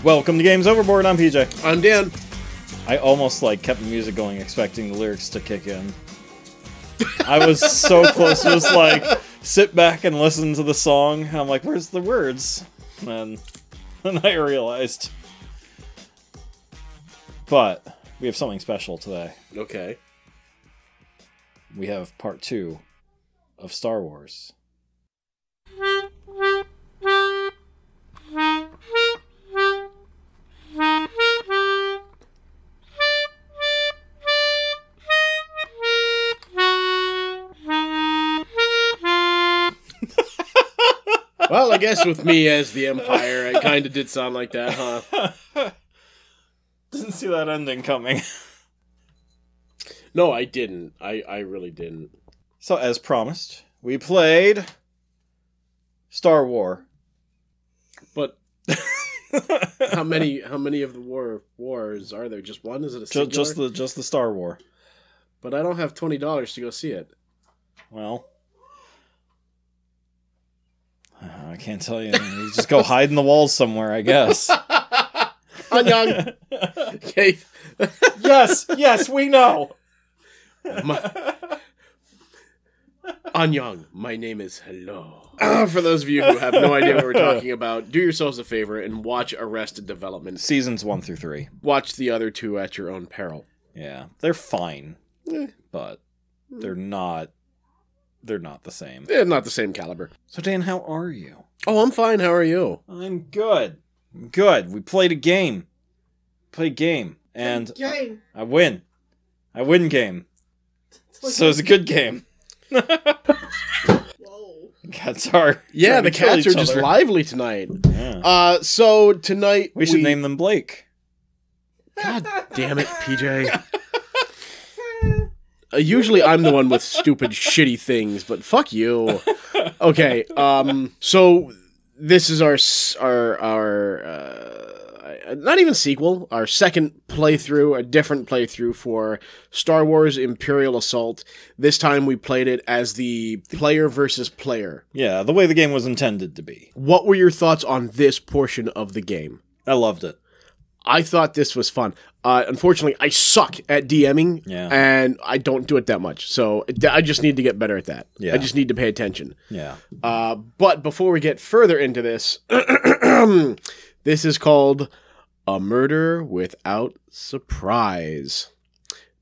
Welcome to Games Overboard. I'm PJ. I'm Dan. I almost kept the music going, expecting the lyrics to kick in. I was so close to just sit back and listen to the song. I'm like, where's the words? And then I realized. But we have something special today. Okay. We have part 2 of Star Wars. Well, I guess with me as the Empire, it kind of did sound like that, huh? Didn't see that ending coming. No, I didn't. I really didn't. So, as promised, we played Star Wars. But how many of the wars are there? Just one? Is it a singular? Just the Star Wars. But I don't have $20 to go see it. Well, I can't tell you. You just go hide in the walls somewhere, I guess. Anyang. Okay. Yes, we know. Anyang, my name is Hello. For those of you who have no idea what we're talking about, do yourselves a favor and watch Arrested Development. Seasons 1 through 3. Watch the other two at your own peril. Yeah, they're fine, but they're not the same. They're not the same caliber. So, Dan, how are you? Oh, I'm fine. How are you? I'm good. Good. We played a game. And I win. I win game. So it's a good game. Whoa. Cats are. Yeah, the cats are just lively tonight. Yeah. So tonight we should name them Blake. God damn it, PJ. Usually I'm the one with stupid, shitty things, but fuck you. Okay, so this is our not even sequel, our second playthrough, a different playthrough for Star Wars Imperial Assault. This time we played it as the player versus player. Yeah, the way the game was intended to be. What were your thoughts on this portion of the game? I loved it. I thought this was fun. Unfortunately, I suck at DMing, and I don't do it that much. So I just need to get better at that. Yeah. I just need to pay attention. Yeah. But before we get further into this, this is called A Murder Without Surprise.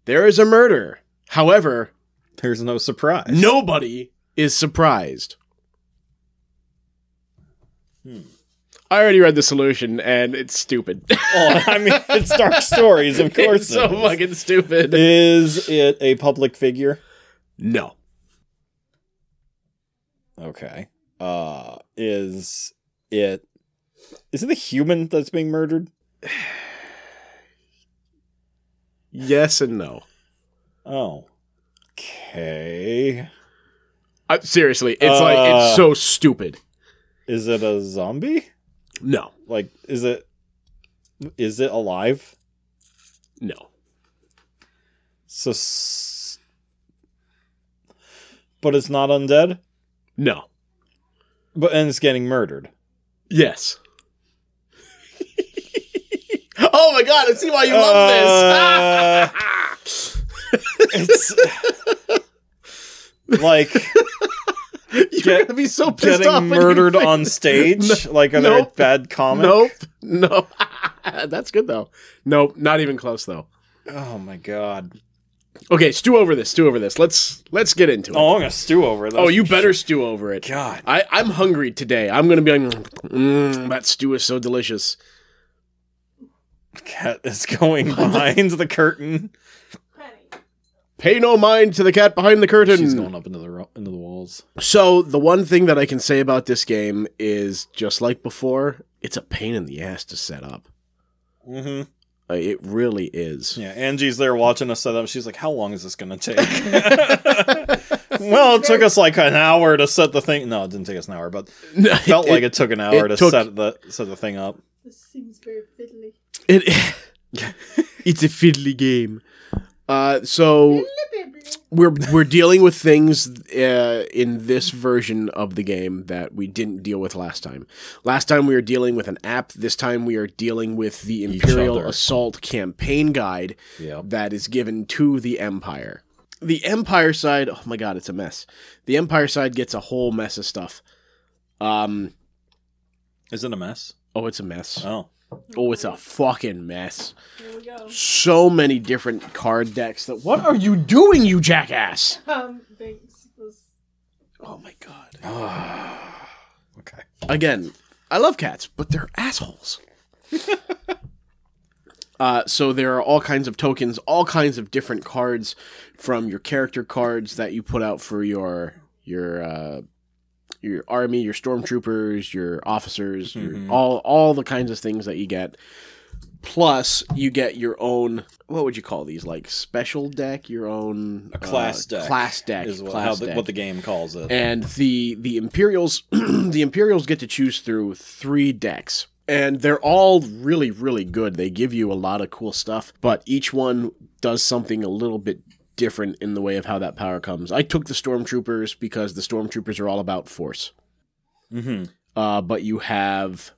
There is a murder. However, there's no surprise. Nobody is surprised. I already read the solution, and it's stupid. Well, I mean, it's Dark Stories, of course. It's so fucking stupid. Is it a public figure? No. Okay. Is it a human that's being murdered? Yes and no. Oh. Okay. Seriously, it's so stupid. Is it a zombie? No. Is it alive? No. So, but it's not undead? No. And it's getting murdered? Yes. Oh my god, I see why you love this! It's You're gonna be so pissed off getting murdered on stage? Are there a bad comic? Nope. That's good though. Nope, not even close though. Oh my god. Okay, stew over this. Let's get into it. Oh, I'm gonna stew over this. Oh, you better stew over it. God. I'm hungry today. I'm gonna be like, that stew is so delicious. Cat is going behind the curtain. Pay no mind to the cat behind the curtain. She's going up into the walls. So, the one thing that I can say about this game is, just like before, it's a pain in the ass to set up. Mm-hmm. It really is. Yeah, Angie's there watching us set up. She's like, how long is this going to take? Well, it took us an hour to set the thing. No, it didn't take us an hour, but it felt like it took an hour to set the thing up. This seems very fiddly. It's a fiddly game. So we're dealing with things in this version of the game that we didn't deal with last time. Last time we were dealing with an app. This time we are dealing with the Imperial Assault campaign guide that is given to the Empire. The Empire side, oh my god, it's a mess. The Empire side gets a whole mess of stuff. Is it a mess? Oh, it's a mess. Oh, it's a fucking mess. Here we go. So many different card decks. What are you doing, you jackass? Thanks. Oh my god. okay. Again, I love cats, but they're assholes. So there are all kinds of tokens, all kinds of different cards, from your character cards that you put out for your army, your stormtroopers, your officers, all the kinds of things that you get. Plus, you get your own, what would you call these? Like special deck, your own class deck. Class deck is deck. What the game calls it. And the Imperials, the Imperials get to choose through 3 decks. And they're all really, really good. They give you a lot of cool stuff, but each one does something a little bit different in the way of how that power comes. I took the Stormtroopers because the Stormtroopers are all about force. But you have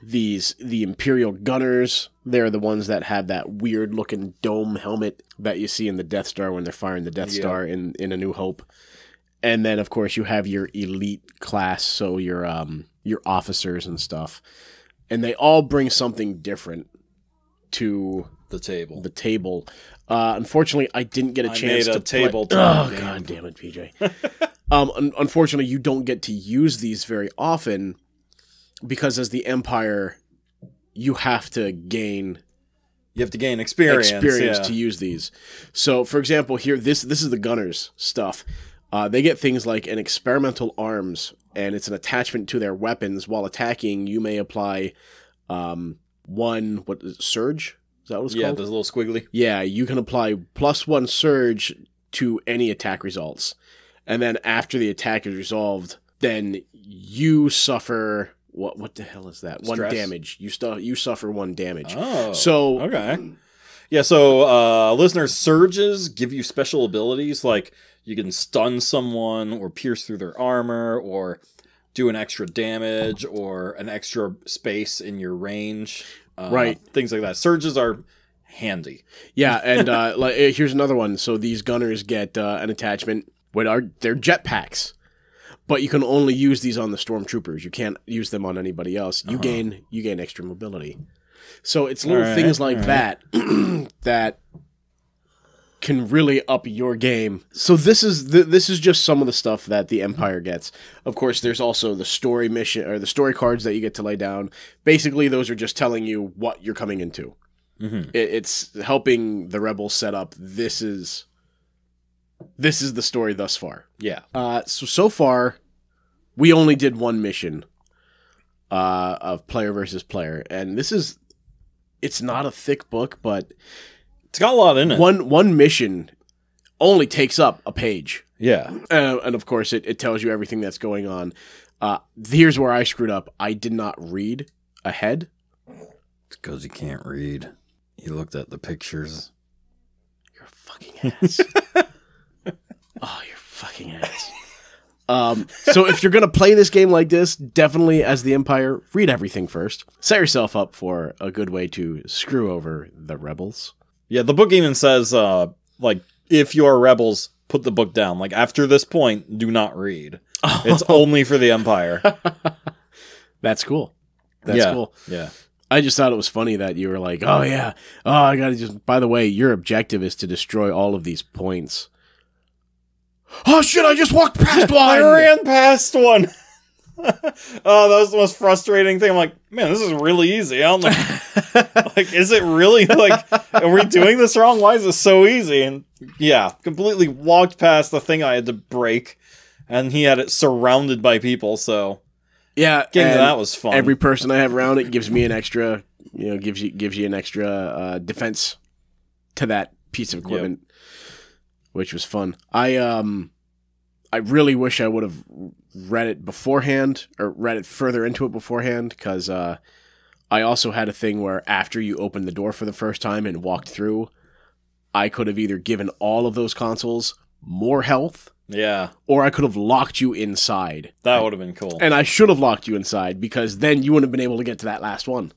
the Imperial Gunners. They're the ones that have that weird-looking dome helmet that you see in the Death Star when they're firing the Death Star in A New Hope. And then, of course, you have your elite class, so your officers and stuff. And they all bring something different to the table. Unfortunately, I didn't get a chance to table. Oh, god damn it, PJ. Unfortunately, you don't get to use these very often because as the Empire, you have to gain experience to use these. So, for example, here, this is the Gunners stuff. They get things like an experimental arms, and it's an attachment to their weapons. While attacking, you may apply surge? Is that what it's called? Yeah, there's a little squiggly. Yeah, you can apply +1 surge to any attack results. And then after the attack is resolved, then you suffer... What the hell is that? Stress? 1 damage. You suffer 1 damage. Oh, so okay. Yeah, so listeners, surges give you special abilities, like you can stun someone or pierce through their armor or do an extra damage or an extra space in your range. Right. Things like that. Surges are handy. Yeah, and here's another one. So these Gunners get an attachment. They're jetpacks. But you can only use these on the Stormtroopers. You can't use them on anybody else. You gain extra mobility. So it's little things like that that can really up your game. So this is just some of the stuff that the Empire gets. Of course, there's also the story mission or the story cards that you get to lay down. Basically, those are just telling you what you're coming into. It's helping the rebels set up. This is the story thus far. Yeah. So far, we only did 1 mission of player versus player, and it's not a thick book, but it's got a lot in it. One mission only takes up a page. Yeah. And of course, it tells you everything that's going on. Here's where I screwed up. I did not read ahead. It's because you can't read. You looked at the pictures. You're a fucking ass. Oh, you're fucking ass. So if you're going to play this game like this, definitely as the Empire, read everything first. Set yourself up for a good way to screw over the rebels. Yeah, the book even says, if you are rebels, put the book down. Like, after this point, do not read. It's only for the Empire. That's cool. That's cool. Yeah. I just thought it was funny that you were like, oh, yeah. Oh, I gotta just... By the way, your objective is to destroy all of these points. Oh, shit, I just walked past one! I ran past one! Oh, that was the most frustrating thing. I'm like, man, this is really easy. I'm like, is it really? Like, are we doing this wrong? Why is this so easy? And yeah, completely walked past the thing I had to break, and he had it surrounded by people, so... Yeah, getting to that was fun. Every person I have around it gives me an extra, gives you an extra defense to that piece of equipment, which was fun. I really wish I would have read it beforehand or read it further into it beforehand, because I also had a thing where after you opened the door for the first time and walked through, I could have either given all of those consoles more health, Yeah, or I could have locked you inside. that would have been cool. And I should have locked you inside, because then you wouldn't have been able to get to that last one,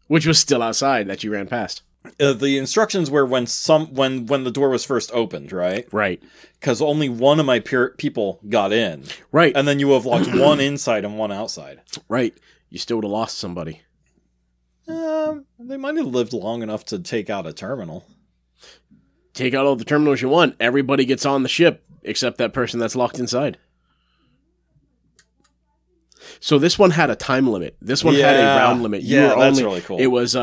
which was still outside that you ran past. The instructions were when the door was first opened, right? Right. Because only one of my people got in. Right. And then you have locked one inside and one outside. Right. You still would have lost somebody. They might have lived long enough to take out a terminal. Take out all the terminals you want. Everybody gets on the ship, except that person that's locked inside. So this one had a time limit. This one had a round limit. Yeah, that's really cool. It was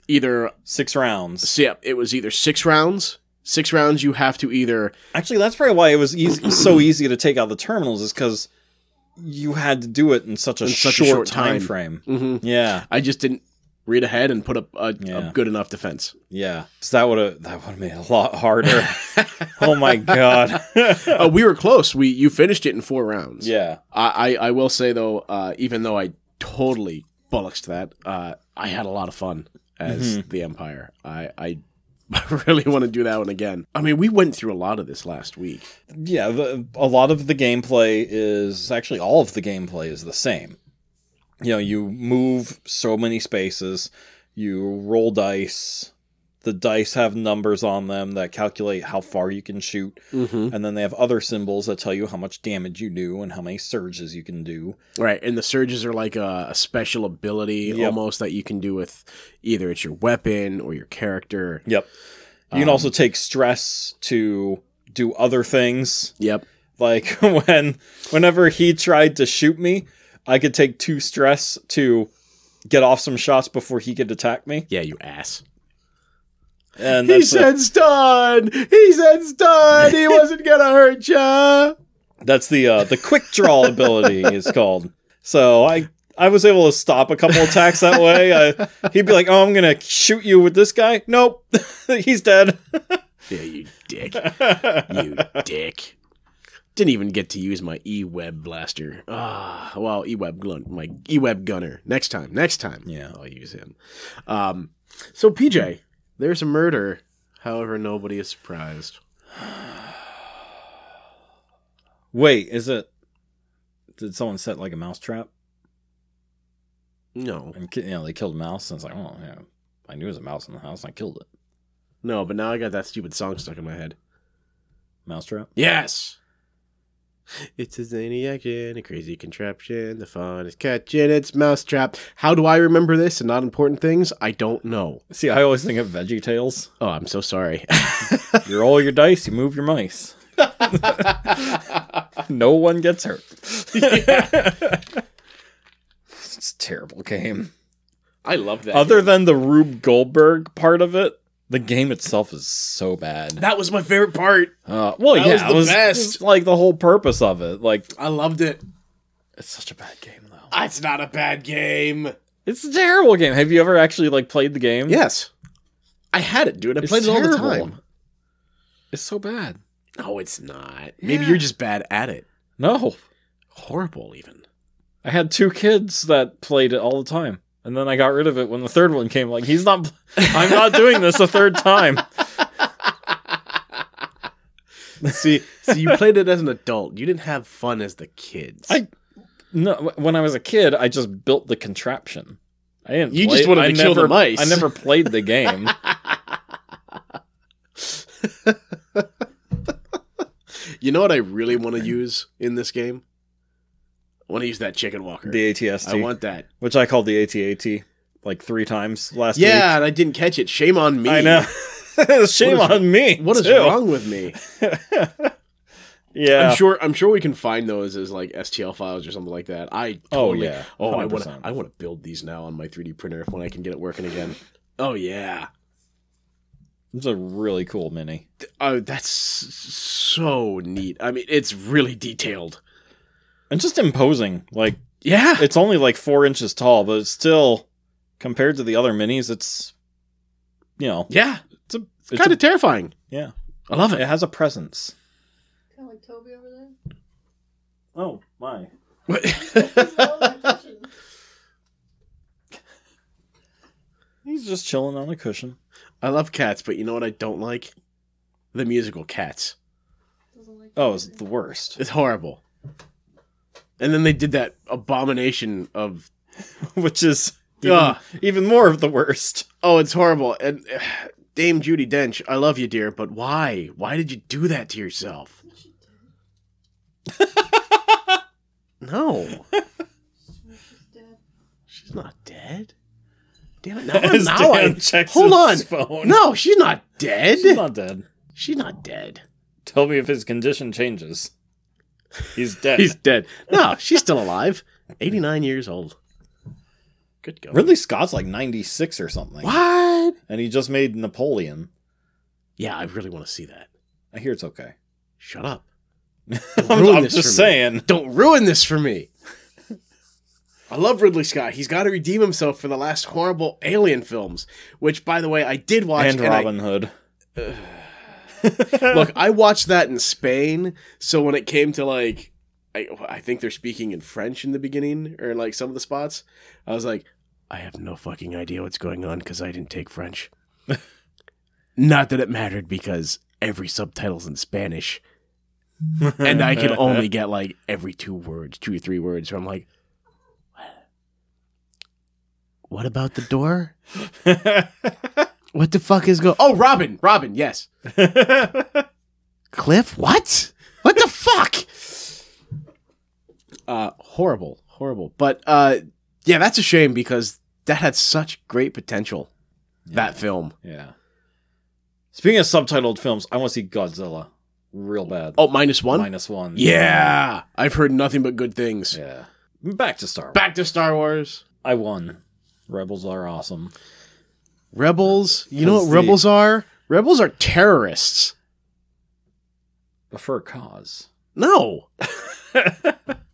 either 6 rounds. So yeah, it was either 6 rounds. 6 rounds. You have to either. Actually, that's probably why it was so easy to take out the terminals, is because you had to do it in such a short time frame. Mm-hmm. Yeah, I just didn't read ahead and put up a good enough defense. Yeah, so that would have made it a lot harder. Oh my god. We were close. You finished it in 4 rounds. Yeah. I will say though, even though I totally bollocks that, I had a lot of fun as the Empire. I really want to do that one again. I mean, we went through a lot of this last week. Yeah, a lot of the gameplay is actually all of the gameplay is the same. You know, you move so many spaces, you roll dice. The dice have numbers on them that calculate how far you can shoot. Mm-hmm. And then they have other symbols that tell you how much damage you do and how many surges you can do. Right, and the surges are like a special ability almost that you can do with either it's your weapon or your character. Yep. You can also take stress to do other things. Yep. Like whenever he tried to shoot me, I could take 2 stress to get off some shots before he could attack me. Yeah, you ass. And he said stun! He said stun! He wasn't gonna hurt ya! That's the quick draw ability is called. So I was able to stop a couple attacks that way. He'd be like, "Oh, I'm gonna shoot you with this guy." Nope, he's dead. Yeah, you dick. You dick. Didn't even get to use my E-Web blaster. Well, my E-Web gunner. Next time. Yeah, I'll use him. So PJ, there's a murder. However, nobody is surprised. Wait, did someone set like a mouse trap? No. And they killed a mouse, and it's like, oh yeah, I knew there was a mouse in the house, and I killed it. No, but now I got that stupid song stuck in my head. Mousetrap? Yes! It's a zany action, a crazy contraption, the fun is catching its mousetrap. How do I remember this and not important things? I don't know. See, I always think of Veggie Tales. Oh, I'm so sorry. You roll your dice, you move your mice. No one gets hurt. It's a terrible game. I love that. Other than the Rube Goldberg part of it, the game itself is so bad. That was my favorite part. Well, that yeah, was the best. It was like the whole purpose of it. Like, I loved it. It's such a bad game, though. It's not a bad game. It's a terrible game. Have you ever actually played the game? Yes, I had it, dude. I played it all the time. It's so bad. No, it's not. Maybe you're just bad at it. No, horrible even. I had 2 kids that played it all the time. And then I got rid of it when the third one came. Like, I'm not doing this a third time. See, you played it as an adult. You didn't have fun as the kids. No, when I was a kid, I just built the contraption. I didn't. You just wanted to kill the mice. I never played the game. You know what I really want to use in this game? I want to use that chicken walker. The ATST. I want that. Which I called the AT-AT like 3 times last week. Yeah, and I didn't catch it. Shame on me. I know. Shame on me. What is wrong with me? Yeah. I'm sure we can find those as like STL files or something like that. I want to build these now on my 3D printer when I can get it working again. Oh yeah. It's a really cool mini. Oh, that's so neat. I mean, it's really detailed. And just imposing. Like, yeah. It's only like 4 inches tall, but it's still, compared to the other minis, it's, Yeah. It's kind of terrifying. Yeah. I love it. It has a presence. Kind of like Toby over there. Oh, my. He's just chilling on a cushion. I love cats, but you know what I don't like? The musical Cats. Oh, it's the worst. It's horrible. And then they did that abomination of... Which is even more of the worst. Oh, it's horrible. And Dame Judi Dench, I love you, dear, but why? Why did you do that to yourself? No. She's not dead. Damn it. Hold on. Phone. No, she's not dead. She's not dead. She's not dead. Tell me if his condition changes. He's dead. He's dead. No, she's still alive. 89 years old. Good going. Ridley Scott's like 96 or something. What? And he just made Napoleon. Yeah, I really want to see that. I hear it's okay. Shut up. I'm just saying. Don't ruin this for me. I love Ridley Scott. He's got to redeem himself for the last horrible Alien films, which, by the way, I did watch. And Robin Hood. Look, I watched that in Spain, so when it came to, like, I think they're speaking in French in the beginning, or, like, some of the spots, I was like, I have no fucking idea what's going on, because I didn't take French. Not that it mattered, because every subtitle's in Spanish, and I can only get, like, every 2 or 3 words, so I'm like, what about the door? What the fuck is going... Oh, Robin, yes. Cliff, what? What the fuck? Horrible. But, yeah, that's a shame because that had such great potential, that film. Yeah. Speaking of subtitled films, I want to see Godzilla real bad. Oh, -1? -1. Yeah. I've heard nothing but good things. Yeah. Back to Star Wars. Back to Star Wars. I won. Rebels are awesome. Rebels? You know what rebels are? Rebels are terrorists. But for a cause. No.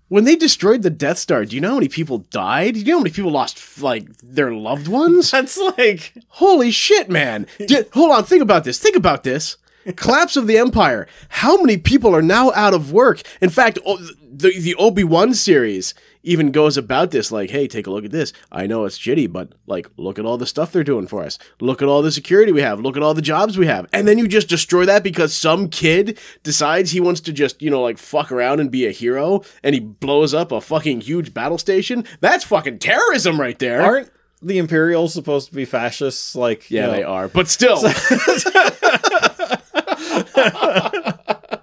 When they destroyed the Death Star, do you know how many people died? Do you know how many people lost, like, their loved ones? That's like... Holy shit, man. Hold on, think about this. Collapse of the Empire. How many people are now out of work? In fact, the Obi-Wan series even goes about this, like, hey, take a look at this. I know it's shitty, but, like, look at all the stuff they're doing for us. Look at all the security we have. Look at all the jobs we have. And then you just destroy that because some kid decides he wants to just, you know, like, fuck around and be a hero, and he blows up a fucking huge battle station? That's fucking terrorism right there. Aren't the Imperials supposed to be fascists? Like, yeah, they are. But still...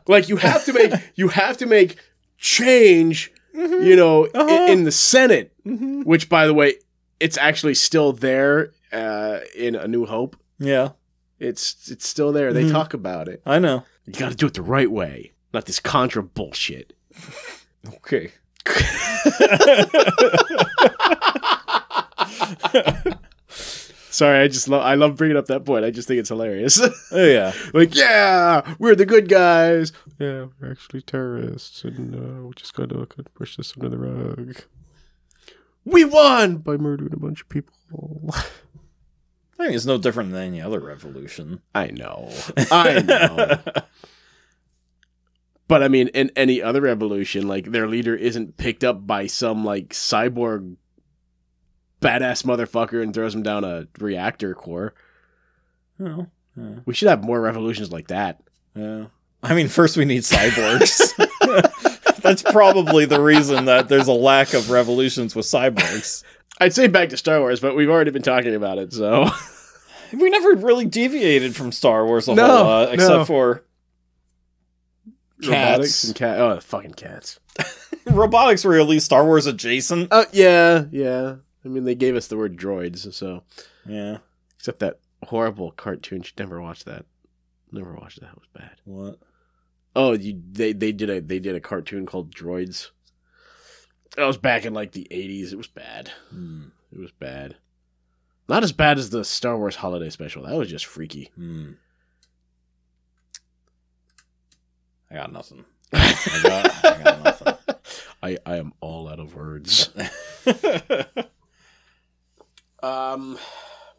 Like, you have to make change, you know, in the Senate, which, by the way, it's actually still there in A New Hope. Yeah. It's still there. They talk about it. I know. You got to do it the right way, not this Contra bullshit. Okay. Sorry, I love bringing up that point. I just think it's hilarious. Oh, yeah. Like, yeah, we're the good guys. Yeah, we're actually terrorists, and we just gotta push this under the rug. We won by murdering a bunch of people. I think it's no different than any other revolution. I know. But, I mean, in any other revolution, like, their leader isn't picked up by some, like, cyborg badass motherfucker and throws him down a reactor core. Oh, yeah. We should have more revolutions like that. Yeah. I mean, first we need cyborgs. That's probably the reason that there's a lack of revolutions with cyborgs. I'd say back to Star Wars, but we've already been talking about it, so... We never really deviated from Star Wars a whole lot, except for... Robotics and cats. Oh, fucking cats. Robotics were at least Star Wars adjacent. Yeah. I mean, they gave us the word droids, so... Yeah. Except that horrible cartoon. Should never watch that. Never watched that. It was bad. What? Oh, they did a cartoon called Droids. That was back in, like, the 80s. It was bad. It was bad. Not as bad as the Star Wars Holiday Special. That was just freaky. I got nothing. I got nothing. I am all out of words.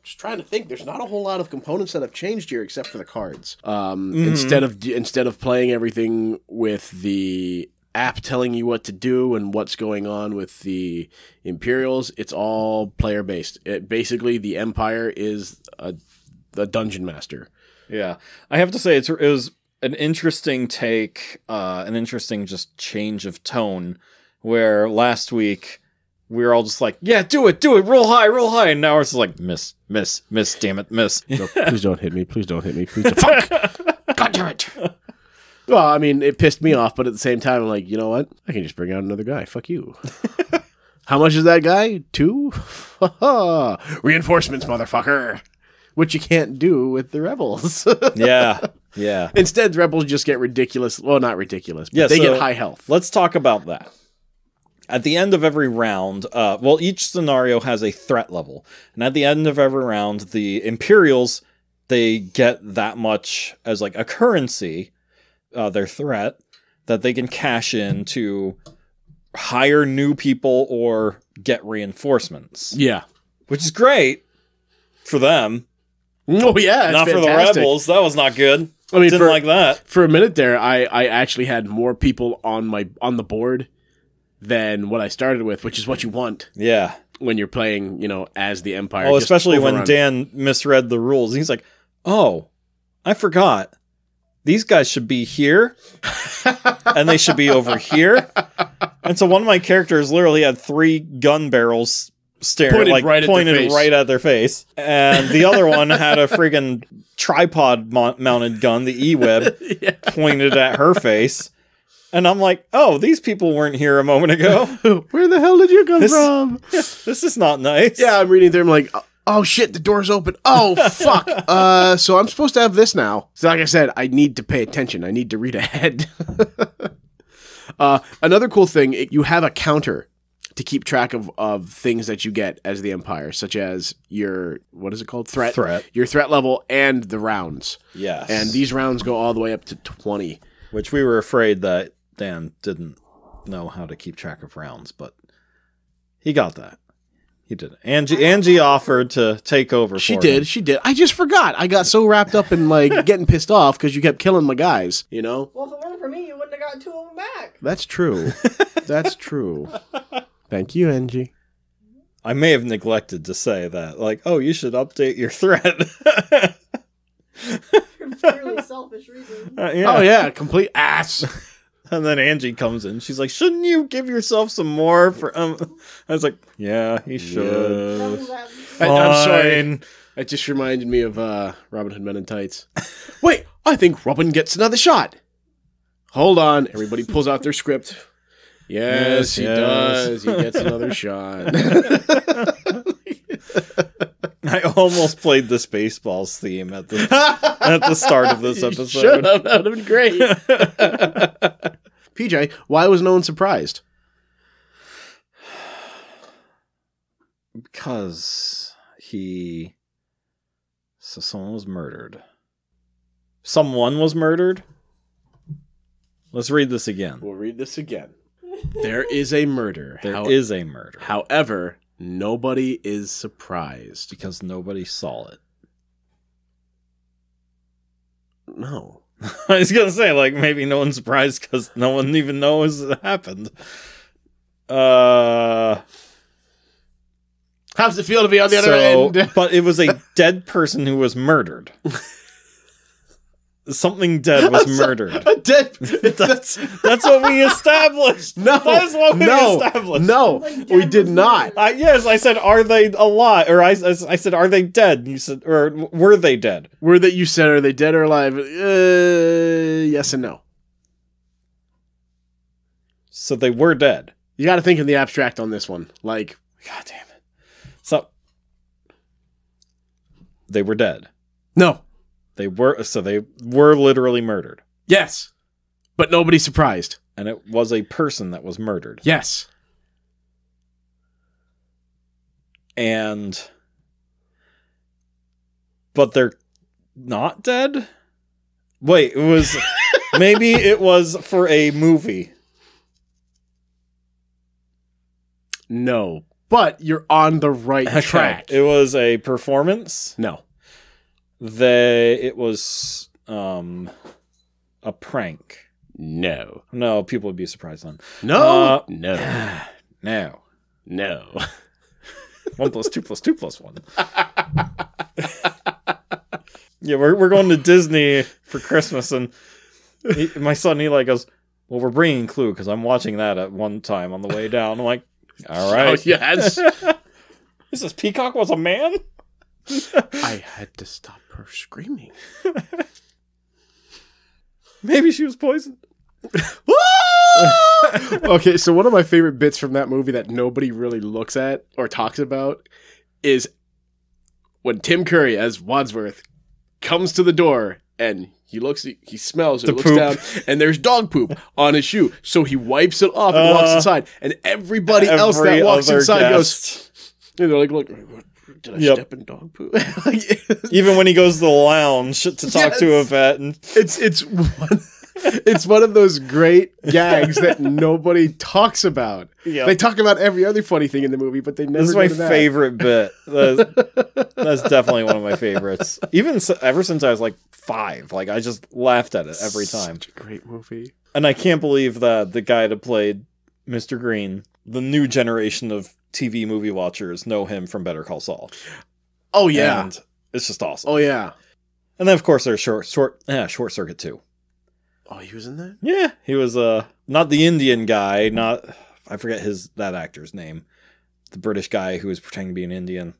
Just trying to think. There's not a whole lot of components that have changed here except for the cards. Instead of playing everything with the app telling you what to do and what's going on with the Imperials, it's all player based. Basically, the Empire is a dungeon master. Yeah, I have to say it was an interesting take, an interesting just change of tone, where last week we were all just like, yeah, do it, roll high, and now it's like, miss, damn it, miss. No, please don't hit me, please don't hit me, please don't. Fuck! God damn it! Well, I mean, it pissed me off, but at the same time, I'm like, you know what? I can just bring out another guy. Fuck you. How much is that guy? 2? Reinforcements, motherfucker. Which you can't do with the rebels. Yeah. Instead, the rebels just get ridiculous. Well, not ridiculous, but they get high health. Let's talk about that. At the end of every round, each scenario has a threat level. And at the end of every round, the Imperials, they get that much as like a currency, their threat, that they can cash in to hire new people or get reinforcements. Yeah. Which is great for them. Oh, yeah. Not for the rebels. That was not good. I mean, didn't like that. For a minute there, I actually had more people on the board than what I started with, which is what you want. Yeah. When you're playing, as the Empire. Oh, especially when Dan misread the rules. He's like, oh, I forgot. These guys should be here, and they should be over here. And so one of my characters literally had 3 gun barrels pointed right at their face. And the other one had a friggin' tripod mounted gun, the E-Web, pointed at her face. And I'm like, oh, these people weren't here a moment ago. Where the hell did you come from? This is not nice. Yeah, I'm reading through. I'm like, oh shit, the door's open. Oh, fuck. So I'm supposed to have this now. So like I said, I need to pay attention. I need to read ahead. Another cool thing, you have a counter to keep track of things that you get as the Empire, such as your, what is it called? Threat. Your threat level and the rounds. Yes. And these rounds go all the way up to 20. Which we were afraid that Dan didn't know how to keep track of rounds, but he got that. He did. Angie offered to take over She did. I just forgot. I got so wrapped up in getting pissed off because you kept killing my guys, Well, if it weren't for me, you wouldn't have gotten 2 of them back. That's true. That's true. Thank you, Angie. I may have neglected to say that. Oh, you should update your threat. For purely selfish reasons. Yeah. Oh, yeah. Complete ass. And then Angie comes in. She's like, shouldn't you give yourself some more for... I was like, yeah, he should. Yeah. I'm sorry. It just reminded me of Robin Hood Men in Tights. Wait, I think Robin gets another shot. Hold on. Everybody pulls out their script. Yes, he does. He gets another shot. I almost played the Spaceballs theme at the start of this episode. Shut up. That would have been great. PJ, why was no one surprised? Because someone was murdered. Someone was murdered? Let's read this again. We'll read this again. There is a murder. There is a murder. However, nobody is surprised. Because nobody saw it. No. I was going to say, maybe no one's surprised because no one even knows it happened. How's it feel to be on the other end? But it was a dead person who was murdered. Something dead was murdered. A dead... That's what we established. No. That is what we established. No, we did not. Yes, I said, are they alive? Or I said, are they dead? And you said, or were they dead? You said, are they dead or alive? Yes and no. So they were dead. You got to think in the abstract on this one. God damn it. So they were dead. No. They were literally murdered. Yes. But nobody's surprised. And it was a person that was murdered. Yes. But they're not dead? Wait, maybe it was for a movie. No. But you're on the right track. It was a performance? No. It was a prank. No. No, people would be surprised then. No. No. 1 + 2 + 2 + 1. Yeah, we're going to Disney for Christmas, and My son Eli goes, well, we're bringing Clue because I'm watching that at one time on the way down. I'm like, all right. Oh, yes. This Peacock was a man? I had to stop her screaming. Maybe she was poisoned. Okay, so one of my favorite bits from that movie that nobody really looks at or talks about is when Tim Curry as Wadsworth comes to the door and he smells, and looks poop. down, and there's dog poop on his shoe. So he wipes it off and walks inside. And everybody else that walks inside goes, and they're like, look, did I step in dog poop? Even when he goes to the lounge to talk to a vet. And it's one of those great gags that nobody talks about. Yep. They talk about every other funny thing in the movie, but they never. This is my favorite bit. That's definitely one of my favorites. Even ever since I was like 5, like I just laughed at it every time. Such a great movie. And I can't believe that the guy that played Mr. Green, the new generation of TV movie watchers know him from Better Call Saul. Oh yeah, and it's just awesome. Oh yeah, and then of course there's Short Circuit too. Oh, he was in that? Yeah, he was not the Indian guy, I forget that actor's name. The British guy who was pretending to be an Indian.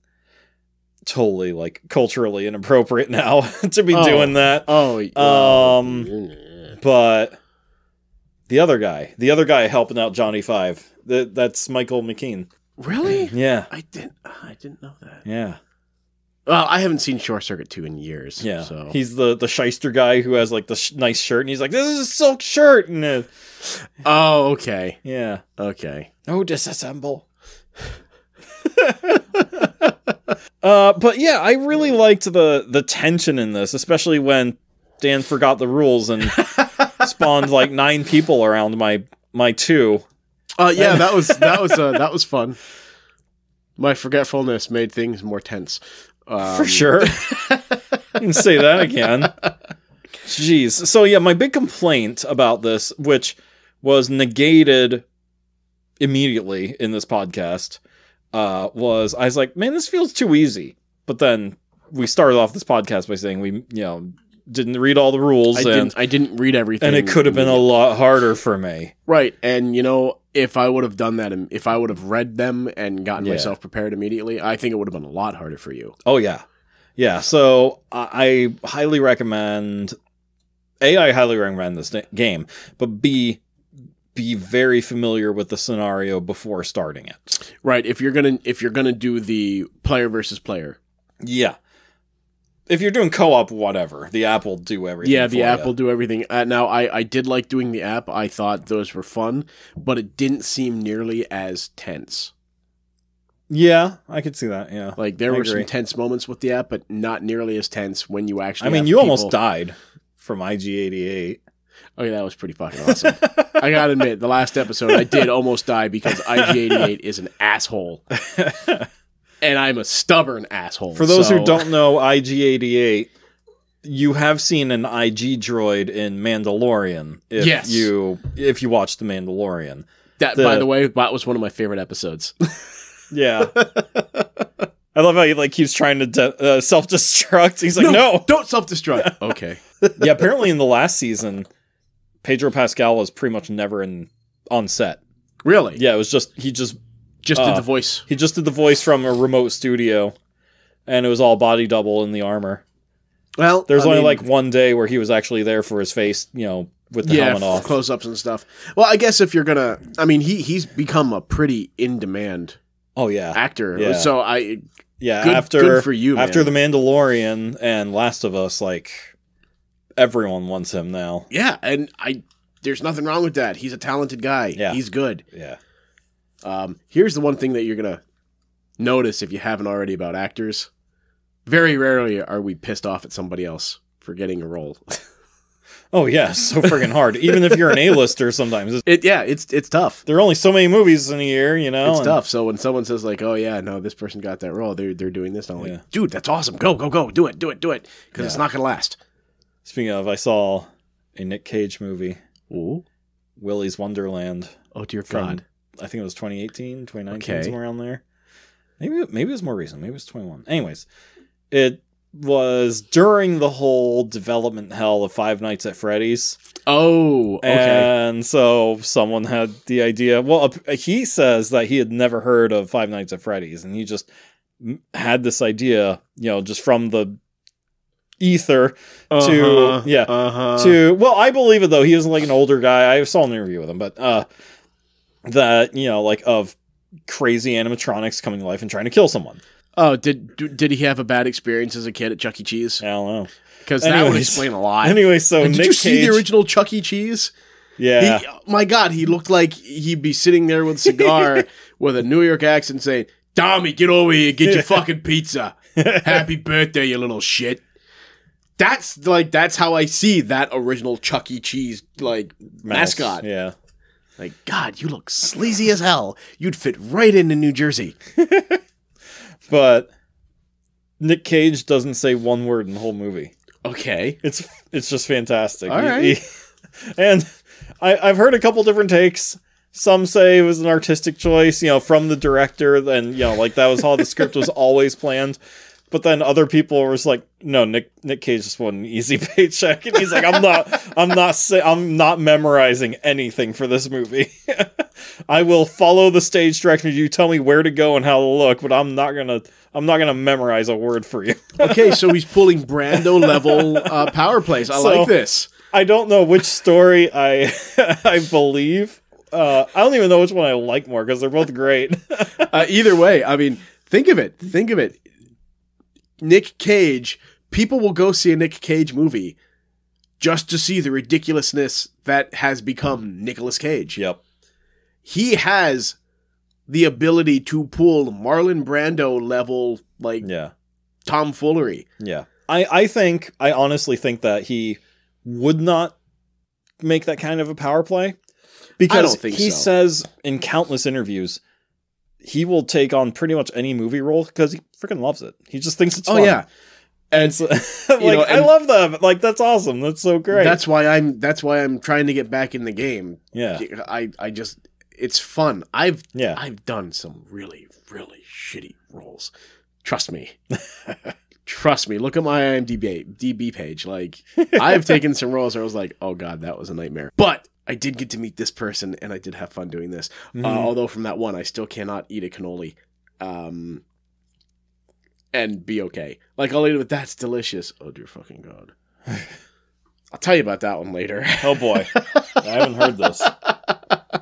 Totally like culturally inappropriate now to be doing that. But the other guy helping out Johnny Five, that's Michael McKean. Really? Yeah. I didn't know that. Yeah. Well, I haven't seen Short Circuit 2 in years. Yeah. So. He's the shyster guy who has like the nice shirt, and he's like, this is a silk shirt. And oh, okay. Yeah. Okay. Oh, disassemble. But yeah, I really liked the tension in this, especially when Dan forgot the rules and spawned like 9 people around my 2. Yeah, that was fun. My forgetfulness made things more tense. For sure. You can say that again. Jeez. So yeah, my big complaint about this, which was negated immediately in this podcast, was I was like, man, this feels too easy. But then we started off this podcast by saying we, didn't read all the rules. I didn't read everything. And it could have been a lot harder for me. Right. And, if I would have done that, if I would have read them and gotten myself prepared immediately, I think it would have been a lot harder for you. Oh, yeah. Yeah, so I highly recommend... I highly recommend this game, but B, be very familiar with the scenario before starting it. Right, if you're gonna do the player versus player. Yeah. If you're doing co-op, whatever. The app will do everything. Yeah, the app will do everything. Now, I did like doing the app. I thought those were fun, but it didn't seem nearly as tense. Yeah, I could see that, yeah. Like, there were some tense moments with the app, but not nearly as tense when you actually you almost died from IG-88. Okay, that was pretty fucking awesome. I gotta admit, the last episode, I did almost die because IG-88 is an asshole. And I'm a stubborn asshole. For those who don't know IG-88, you have seen an IG droid in Mandalorian. If you watch The Mandalorian. By the way, that was one of my favorite episodes. Yeah. I love how he keeps trying to self-destruct. He's like, no! Don't self-destruct. Okay. Yeah, apparently in the last season, Pedro Pascal was pretty much never on set. Really? Yeah, it was he just did the voice. He just did the voice from a remote studio, and it was all body double in the armor. Well, there's only one day where he was actually there for his face, with the helmet off, close-ups and stuff. Well, I guess if you're gonna, he's become a pretty in-demand. Oh yeah, actor. Yeah. So good for you. After man. The Mandalorian and Last of Us, everyone wants him now. Yeah, and there's nothing wrong with that. He's a talented guy. Yeah. He's good. Yeah. Here's the one thing that you're gonna notice if you haven't already about actors. Very rarely are we pissed off at somebody else for getting a role. Oh yeah, so friggin' hard. Even if you're an A-lister, sometimes it's tough. There are only so many movies in a year, It's tough. So when someone says oh yeah, no, this person got that role, they're doing this, and I'm like, dude, that's awesome. Go, do it, because it's not gonna last. Speaking of, I saw a Nick Cage movie. Ooh. Willy's Wonderland. Oh dear God. I think it was 2018, 2019, somewhere around there. Maybe it was more recent. Maybe it was 21. Anyways, it was during the whole development hell of Five Nights at Freddy's. Oh, okay. And so someone had the idea. Well, he says that he had never heard of Five Nights at Freddy's, and he just had this idea, just from the ether to well, I believe it though. He was like an older guy. I saw an interview with him, but that like of crazy animatronics coming to life and trying to kill someone. Oh, did he have a bad experience as a kid at Chuck E. Cheese? I don't know. Because that would explain a lot. Anyway, so did you see the original Chuck E. Cheese? Yeah. My God, he looked like he'd be sitting there with a cigar with a New York accent saying, "Tommy, get over here, get your fucking pizza. Happy birthday, you little shit." That's how I see that original Chuck E. Cheese mascot. Yeah. Like, God, you look sleazy as hell. You'd fit right into New Jersey. But Nick Cage doesn't say one word in the whole movie. Okay. It's just fantastic. All right. And I've heard a couple different takes. Some say it was an artistic choice, from the director, and that was how the script was always planned. But then other people were just like, no, Nick Cage just wanted an easy paycheck, and he's like, I'm not memorizing anything for this movie. I will follow the stage directions. You tell me where to go and how to look, but I'm not gonna memorize a word for you. Okay, so he's pulling Brando level power plays. I like this. I don't know which story I believe. I don't even know which one I like more because they're both great. Either way, I mean, think of it. Nick Cage, people will go see a Nick Cage movie just to see the ridiculousness that has become Nicolas Cage. Yep. He has the ability to pull Marlon Brando level, tomfoolery. Yeah. I honestly think that he would not make that kind of a power play. Because I don't think he so. says in countless interviews, he will take on pretty much any movie role because he freaking loves it. He just thinks it's fun. Oh yeah, and so, I love that. That's awesome. That's so great. That's why I'm trying to get back in the game. Yeah, I just it's fun. I've done some really really shitty roles. Trust me. Trust me. Look at my IMDb page. I've taken some roles where I was like, oh God, that was a nightmare. But I did get to meet this person, and I did have fun doing this. Mm-hmm. Although from that one, I still cannot eat a cannoli, and be okay. I'll eat it, but that's delicious. Oh dear fucking God! I'll tell you about that one later. Oh boy, I haven't heard this.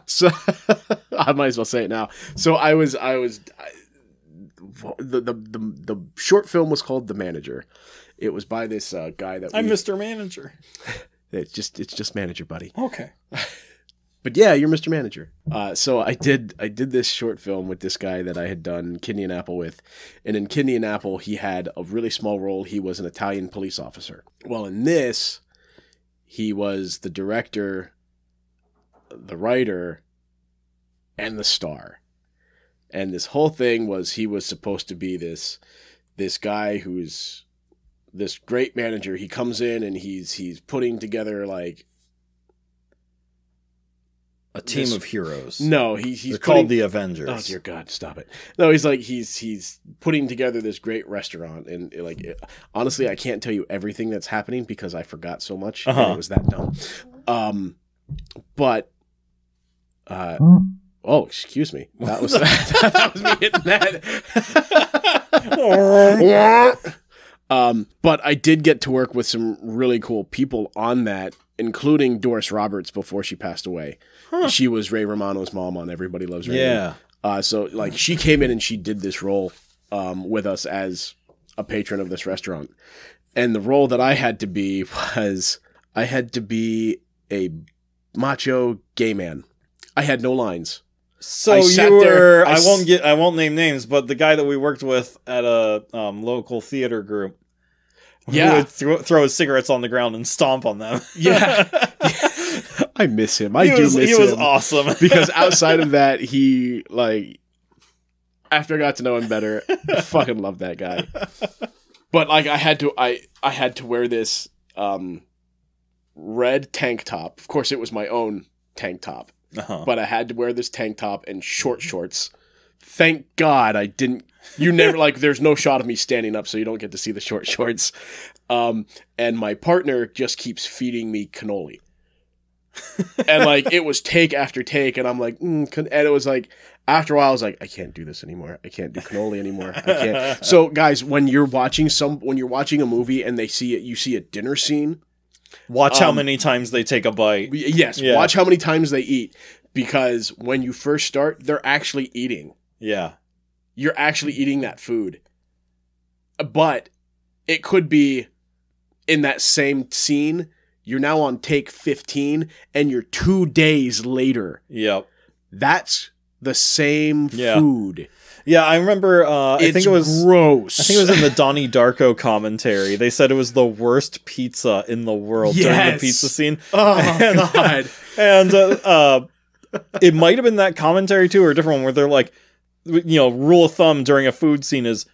So I might as well say it now. So the short film was called The Manager. It was by this guy that I'm Mr. Manager. It's just manager, buddy. Okay. But yeah, you're Mr. Manager. So I did this short film with this guy that I had done Kidney and Apple with. And in Kidney and Apple, he had a really small role. He was an Italian police officer. Well, in this, he was the director, the writer, and the star. And this whole thing was he was supposed to be this guy who's this great manager. He comes in and he's putting together a team of heroes. No, he's called the Avengers. Oh dear God, stop it! No, he's putting together this great restaurant, and honestly, I can't tell you everything that's happening because I forgot so much. And it was that dumb. But oh, excuse me, that was that was me hitting that. But I did get to work with some really cool people on that, including Doris Roberts before she passed away. Huh. She was Ray Romano's mom on Everybody Loves Raymond. Yeah. So she came in and she did this role with us as a patron of this restaurant. And the role that I had to be was I had to be a macho gay man. I had no lines. So you were I won't name names, but the guy that we worked with at a local theater group. Yeah. Who would throw his cigarettes on the ground and stomp on them. Yeah. I miss him. He was awesome. Because outside of that, he after I got to know him better, I fucking loved that guy. But I had to wear this red tank top. Of course, it was my own tank top. Uh-huh. But I had to wear this tank top and short shorts. Thank God I didn't You never, like, there's no shot of me standing up, so you don't get to see the short shorts. And my partner just keeps feeding me cannoli. And, like, it was take after take, and I'm like, and it was like, after a while, I was like, I can't do this anymore. I can't do cannoli anymore. I can't. So, guys, when you're watching a movie and you see a dinner scene, watch how many times they take a bite. Yes, Yeah. Watch how many times they eat, because when you first start, they're actually eating. Yeah. You're actually eating that food. But it could be in that same scene, you're now on take 15 and you're 2 days later. Yep. That's the same food. Yeah, I remember, I think it was gross. I think it was in the Donnie Darko commentary. They said it was the worst pizza in the world during the pizza scene. Oh, God. And it might have been that commentary too, or a different one, where they're like, rule of thumb during a food scene is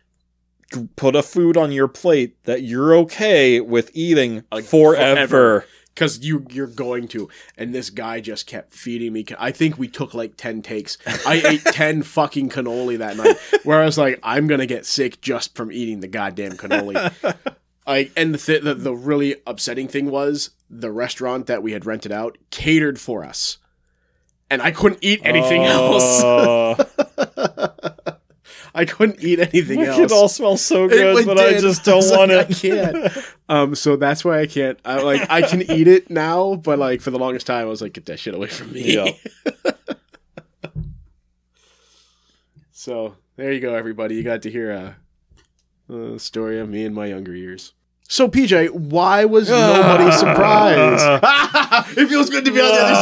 put a food on your plate that you're okay with eating forever. Because you're going to. And this guy just kept feeding me. I think we took like 10 takes. I ate 10 fucking cannoli that night. Where I was like, I'm going to get sick just from eating the goddamn cannoli. And the really upsetting thing was, the restaurant that we had rented out catered for us. And I couldn't eat anything else. I couldn't eat anything else. It all smells so good, but I just don't want it. I can't. So that's why I can't. I can eat it now, but like for the longest time, I was like, get that shit away from me. Yeah. So there you go, everybody. You got to hear a story of me in my younger years. So PJ, why was nobody surprised? It feels good to be on the other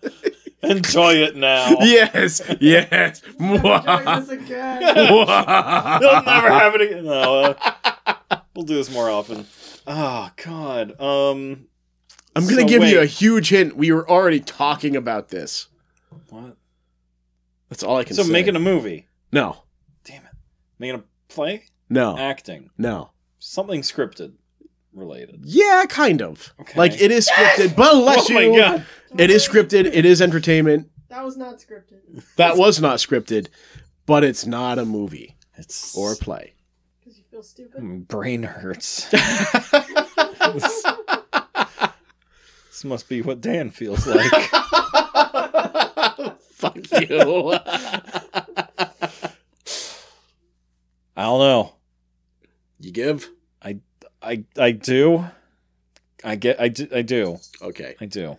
side. Enjoy it now. Yes. Enjoy this again. You'll never have it again. No, we'll do this more often. Oh, God. I'm going to give you a huge hint. We were already talking about this. What? That's all I can say. So making a movie? No. Damn it. Making a play? No. Acting? No. Something scripted related? Yeah, kind of. Okay. Like, it is scripted, but bless you. Oh, my God. It is scripted. It is entertainment. That was not scripted. That was not scripted, but it's not a movie It's... or a play. Because you feel stupid? Brain hurts. This must be what Dan feels like. Fuck you. I don't know. You give? I do. I do. Okay. I do.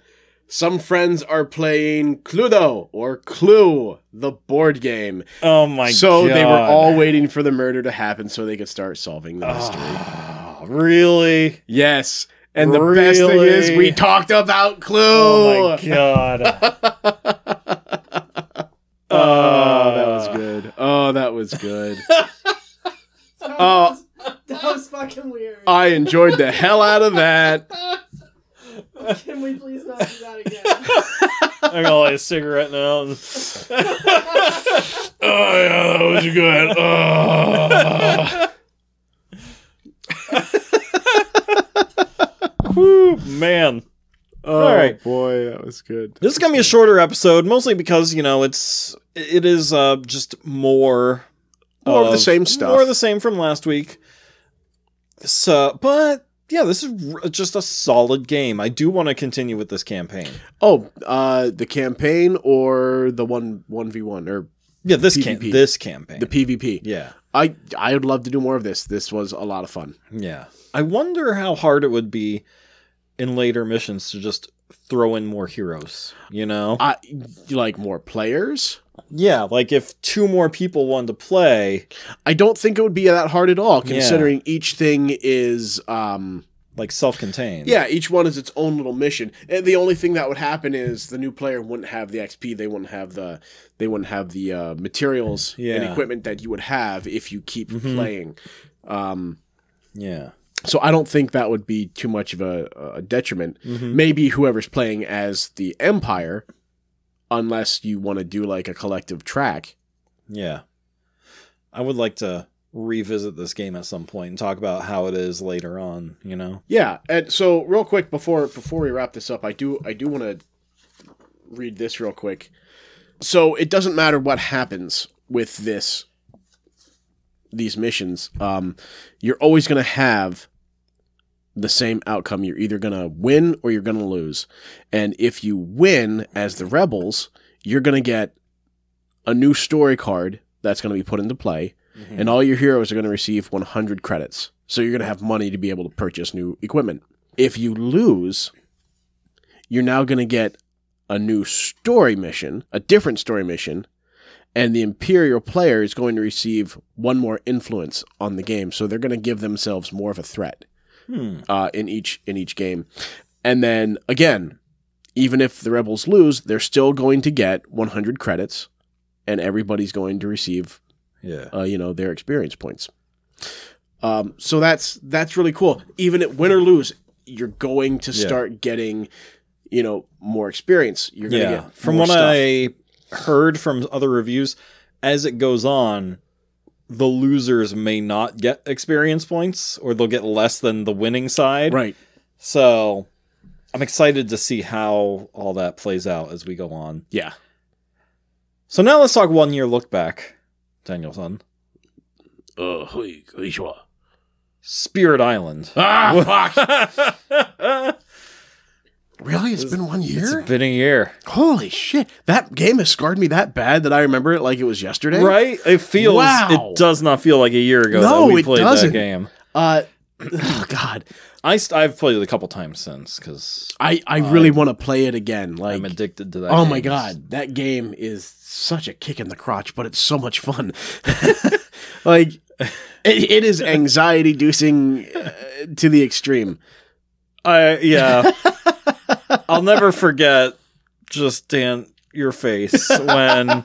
Some friends are playing Cluedo, or Clue, the board game. Oh my god. So they were all waiting for the murder to happen so they could start solving the mystery. Oh, really? Yes. And the best thing is, we talked about Clue. Oh my god. That was good. Oh, that was good. That was fucking weird. I enjoyed the hell out of that. Can we please not do that again? I'm gonna light a cigarette now. Oh yeah, that was good. Whew, man. Oh, all right, boy, that was good. This is gonna be a shorter episode, mostly because it is just more of the same stuff. More of the same from last week. So, but yeah, this is just a solid game. I do want to continue with this campaign. Oh, the campaign or the 1v1 or yeah, this PvP. This campaign, the PvP. Yeah, I would love to do more of this. This was a lot of fun. Yeah, I wonder how hard it would be in later missions to just throw in more heroes. You know, like more players. Yeah, like if 2 more people wanted to play, I don't think it would be that hard at all, considering each thing is like self-contained. Yeah, each one is its own little mission. And the only thing that would happen is the new player wouldn't have the XP, they wouldn't have the materials and equipment that you would have if you keep playing. Yeah. So I don't think that would be too much of a detriment. Maybe whoever's playing as the Empire, unless you want to do like a collective track. Yeah. I would like to revisit this game at some point and talk about how it is later on, you know? Yeah. And so real quick before we wrap this up, I do want to read this real quick. So it doesn't matter what happens with these missions, you're always going to have the same outcome. You're either going to win or you're going to lose. And if you win as the rebels, you're going to get a new story card that's going to be put into play, and all your heroes are going to receive 100 credits. So you're going to have money to be able to purchase new equipment. If you lose, you're now going to get a new story mission, a different story mission, and the Imperial player is going to receive one more influence on the game. So they're going to give themselves more of a threat in each game. And then, again, even if the rebels lose, they're still going to get 100 credits, and everybody's going to receive their experience points. So that's really cool. Even at win or lose, you're going to start getting, more experience. You're going to get from more what stuff. I heard from other reviews, as it goes on, the losers may not get experience points, or they'll get less than the winning side. Right. So I'm excited to see how all that plays out as we go on. Yeah. So now let's talk 1 year look back, Danielson. Spirit Island. Fuck. Really? It's been 1 year? It's been a year. Holy shit. That game has scarred me that bad that I remember it like it was yesterday. Right? It does not feel like a year ago that we played that game. Oh, God. I've played it a couple times since, because I really want to play it again. Like, I'm addicted to that Oh game. my God. That game is such a kick in the crotch, but it's so much fun. Like, it is anxiety-inducing to the extreme. Yeah. I'll never forget just, Dan, your face when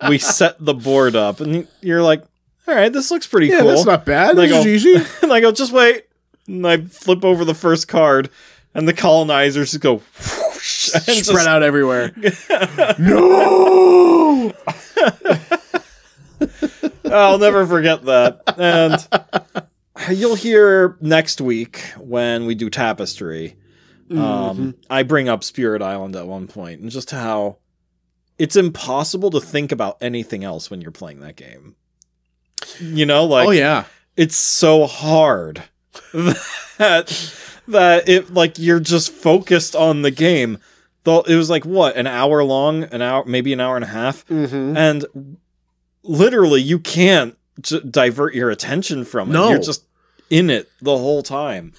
we set the board up, and you're like, all right, this looks pretty cool. That's not bad. And This is easy. And I go, just wait. And I flip over the first card, and the colonizers just go whoosh, and Spread out everywhere. No! I'll never forget that. And you'll hear next week when we do Tapestry. I bring up Spirit Island at one point, and just how it's impossible to think about anything else when you're playing that game. Like, oh yeah, it's so hard that it, like, you're just focused on the game. Though it was like, what, an hour long, maybe an hour and a half, and literally you can't divert your attention from it. No. You're just in it the whole time.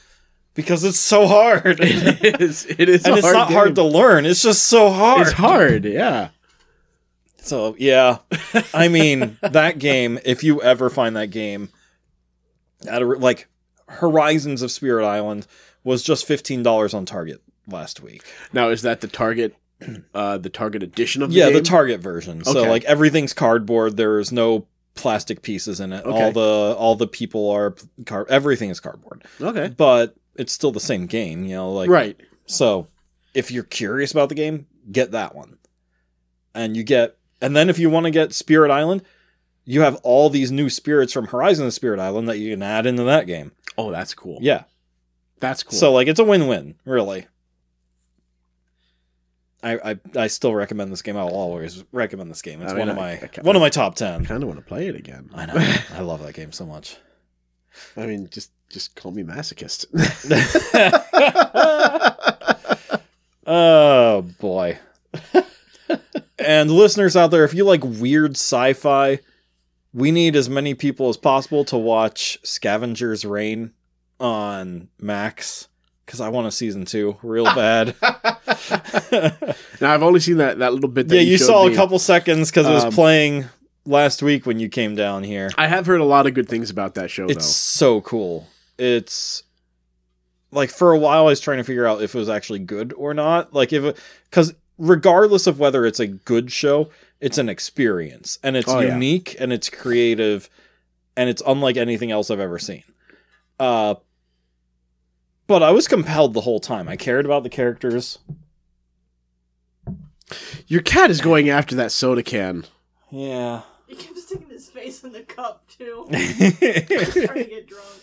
Because it's so hard. It is. And it's not hard to learn. It's just so hard. It's hard, yeah. So, yeah. I mean, that game, if you ever find that game, like, Horizons of Spirit Island was just $15 on Target last week. Now, is that the Target edition of the game? Yeah, the Target version. So, Okay. like, everything's cardboard. There's no plastic pieces in it. Okay. All the people are everything is cardboard. Okay. But it's still the same game, like, right. So if you're curious about the game, get that one. And then if you want to get Spirit Island, you have all these new spirits from Horizon of Spirit Island that you can add into that game. Oh, that's cool. Yeah. That's cool. So, like, it's a win-win, really. I still recommend this game. I'll always recommend this game. It's one of my top 10. I kind of want to play it again. I know. I love that game so much. I mean, just call me masochist. Oh, boy. And listeners out there, if you like weird sci-fi, we need as many people as possible to watch Scavenger's Reign on Max, because I want a season 2 real bad. Now, I've only seen that little bit that you showed saw me. a couple seconds because it was playing last week when you came down here. I have heard a lot of good things about that show, It's so cool. It's like, for a while I was trying to figure out if it was actually good or not. Like, because regardless of whether it's a good show, it's an experience, and it's unique, and it's creative, and it's unlike anything else I've ever seen. But I was compelled the whole time. I cared about the characters. Your cat is going after that soda can. Yeah. He kept sticking his face in the cup, too. Trying to get drunk.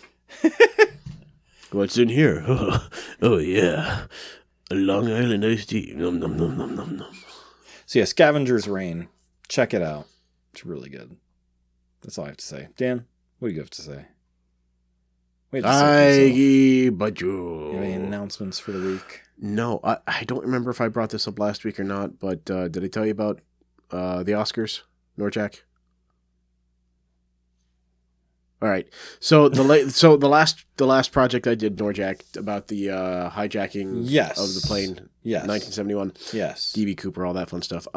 What's in here? Oh, yeah. A Long Island iced tea. Nom, nom, nom, nom, nom, nom. So yeah, Scavenger's Reign. Check it out. It's really good. That's all I have to say. Dan, what do you have to say? Wait a second. You have any announcements for the week? No, I don't remember if I brought this up last week or not, but did I tell you about the Oscars, Norjack? All right. So the last project I did, Norjack, about the hijacking of the plane, 1971, DB Cooper, all that fun stuff.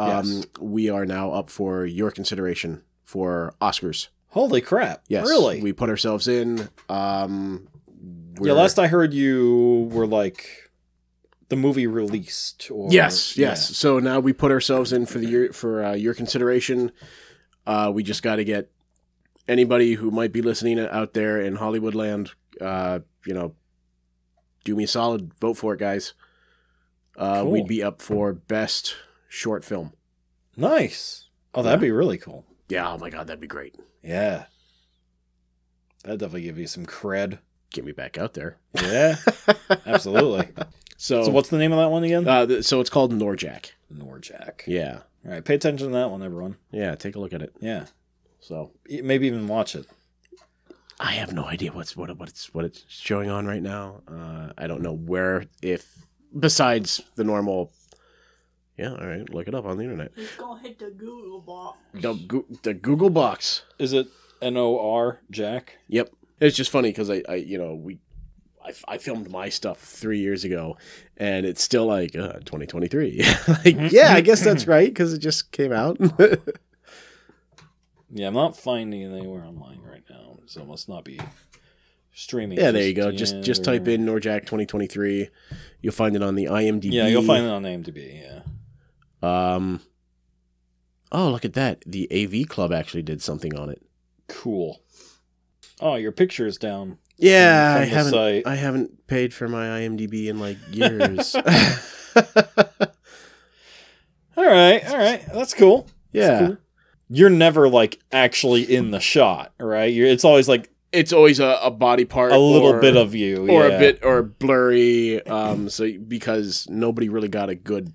We are now up for your consideration for Oscars. Holy crap! Yes, really? We put ourselves in. Last I heard, you were like the movie released. Or, yes. So now we put ourselves in for your consideration. We just got to get anybody who might be listening out there in Hollywood land, do me a solid, vote for it, guys. Cool. We'd be up for best short film. Nice. Oh, that'd be really cool. Yeah. Oh my God, that'd be great. Yeah. That'd definitely give you some cred. Get me back out there. Yeah. Absolutely. So what's the name of that one again? So it's called Norjack. Norjack. Yeah. All right. Pay attention to that one, everyone. Yeah. Take a look at it. Yeah. So maybe even watch it. I have no idea what it's showing on right now. I don't know where, if besides the normal. Yeah, all right, look it up on the internet. Just go hit the Google box. The Google box. Is it NOR Jack? Yep. It's just funny because I filmed my stuff 3 years ago, and it's still like 2023. Yeah, I guess that's right because it just came out. Yeah, I'm not finding it anywhere online right now, so it must not be streaming. Yeah, there you go. Just type in Norjack 2023. You'll find it on the IMDb. Yeah, you'll find it on IMDb. Yeah. Oh, look at that. The AV Club actually did something on it. Cool. Oh, your picture is down. Yeah, from I haven't paid for my IMDb in like years. All right. That's cool. Yeah. That's cool. You're never like actually in the shot, right? It's always like a body part, a little bit of you, or a bit or blurry. So because nobody really got a good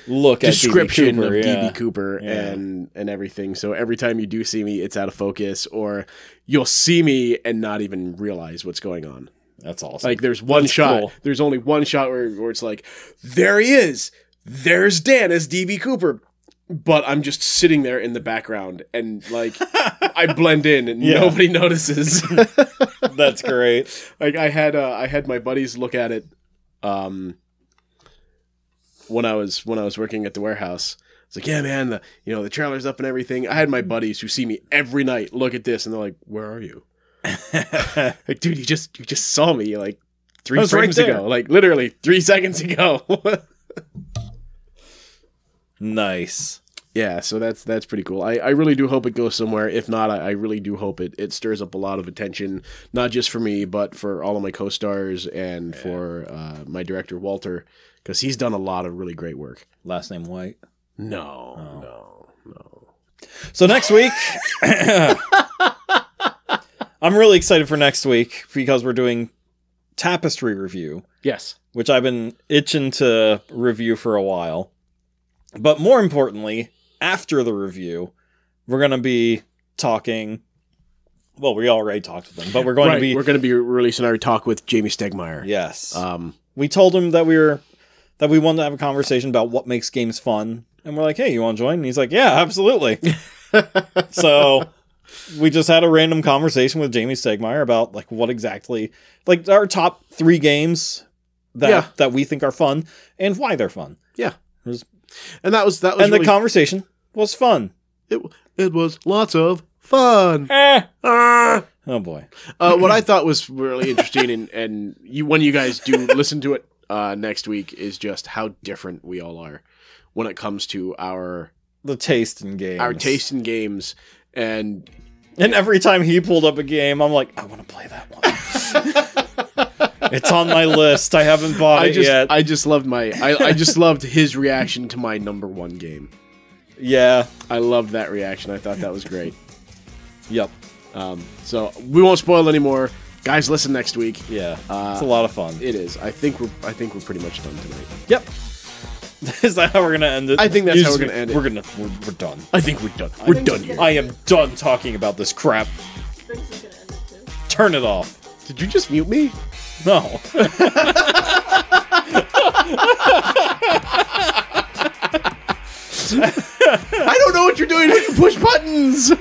look description at DB Cooper and everything. So every time you do see me, it's out of focus, or you'll see me and not even realize what's going on. That's awesome. Like there's one shot. Cool. There's only one shot where it's like, there he is. There's Dan as DB Cooper. But I'm just sitting there in the background, and like I blend in, and nobody notices. That's great. Like I had my buddies look at it, when I was working at the warehouse. It's like, yeah, man, the trailer's up and everything. I had my buddies who see me every night look at this, and they're like, "Where are you?" Like, dude, you just saw me like 3 frames ago, like literally 3 seconds ago. Nice. Yeah, so that's pretty cool. I really do hope it goes somewhere. If not, I really do hope it stirs up a lot of attention, not just for me, but for all of my co-stars and for my director, Walter, because he's done a lot of really great work. Last name White? No. So next week, I'm really excited for next week because we're doing Tapestry review. Yes. Which I've been itching to review for a while. But more importantly, after the review, we're going to be talking. Well, we already talked with them, but we're going to be releasing our talk with Jamey Stegmaier. Yes. We told him that we wanted to have a conversation about what makes games fun, and we're like, "Hey, you want to join?" And he's like, "Yeah, absolutely." So we just had a random conversation with Jamey Stegmaier about like what exactly, like our top 3 games that we think are fun and why they're fun. Yeah. And that was and really, the conversation was fun. It was lots of fun. Oh boy. What I thought was really interesting, and when you guys do listen to it next week, is just how different we all are when it comes to the taste in games. Our taste in games, and every time he pulled up a game, I'm like, I want to play that one. It's on my list. I haven't bought it yet. I just loved I just loved his reaction to my number 1 game. Yeah. I loved that reaction. I thought that was great. Yep. So we won't spoil anymore. Guys, listen next week. Yeah. It's a lot of fun. It is. I think we're pretty much done tonight. Yep. Is that how we're gonna end it? I think that's how we're gonna end it. We're done. I think we're done. We're done here. I am done talking about this crap. Sphinx is gonna end it too. Turn it off. Did you just mute me? No. I don't know what you're doing when you push buttons.